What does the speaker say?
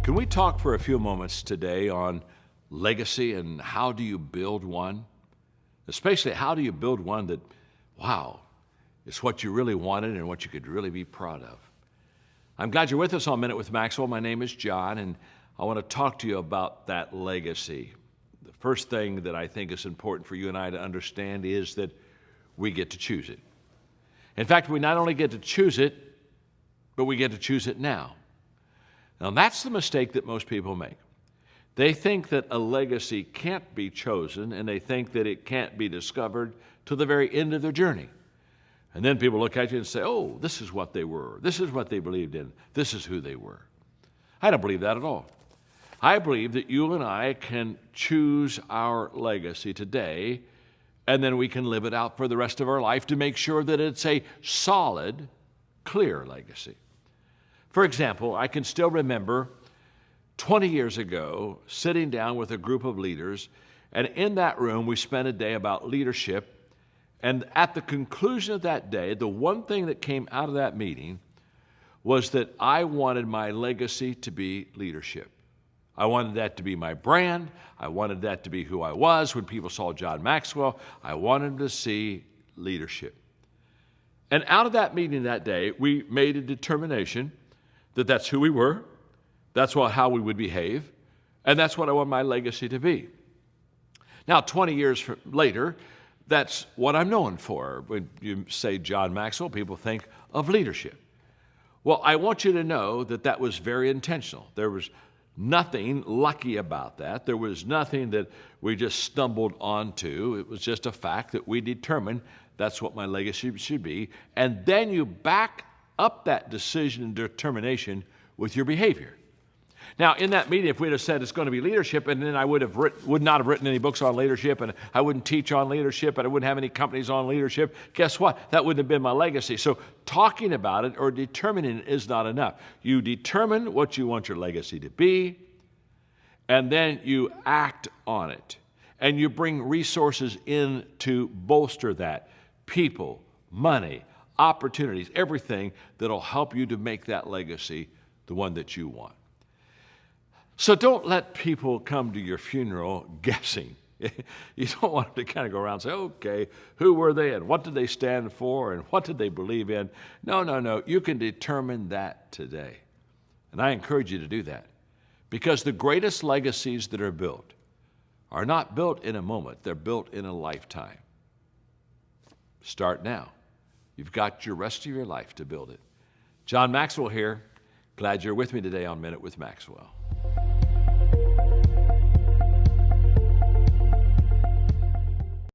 Can we talk for a few moments today on legacy and how do you build one? Especially how do you build one that, wow, it's what you really wanted and what you could really be proud of. I'm glad you're with us on Minute with Maxwell. My name is John, and I want to talk to you about that legacy. The first thing that I think is important for you and I to understand is that we get to choose it. In fact, we not only get to choose it, but we get to choose it now. Now, that's the mistake that most people make. They think that a legacy can't be chosen, and they think that it can't be discovered to the very end of their journey. And then people look at you and say, oh, this is what they were. This is what they believed in. This is who they were. I don't believe that at all. I believe that you and I can choose our legacy today, and then we can live it out for the rest of our life to make sure that it's a solid, clear legacy. For example, I can still remember 20 years ago sitting down with a group of leaders, and in that room we spent a day about leadership. And at the conclusion of that day, the one thing that came out of that meeting was that I wanted my legacy to be leadership. I wanted that to be my brand. I wanted that to be who I was when people saw John Maxwell. I wanted to see leadership. And out of that meeting that day, we made a determination that that's who we were, that's how we would behave, and that's what I want my legacy to be. Now, 20 years later, that's what I'm known for. When you say John Maxwell, people think of leadership. Well, I want you to know that that was very intentional. There was nothing lucky about that. There was nothing that we just stumbled onto. It was just a fact that we determined that's what my legacy should be. And then you back up that decision and determination with your behavior. Now, in that meeting, if we'd have said it's going to be leadership, and then I would not have written any books on leadership, and I wouldn't teach on leadership, and I wouldn't have any companies on leadership, guess what? That wouldn't have been my legacy. So talking about it or determining it is not enough. You determine what you want your legacy to be, and then you act on it. And you bring resources in to bolster that. People, money, opportunities, everything that'll help you to make that legacy the one that you want. So don't let people come to your funeral guessing. You don't want them to kind of go around and say, okay, who were they and what did they stand for and what did they believe in? No. You can determine that today. And I encourage you to do that, because the greatest legacies that are built are not built in a moment. They're built in a lifetime. Start now. You've got your rest of your life to build it. John Maxwell here. Glad you're with me today on Minute with Maxwell.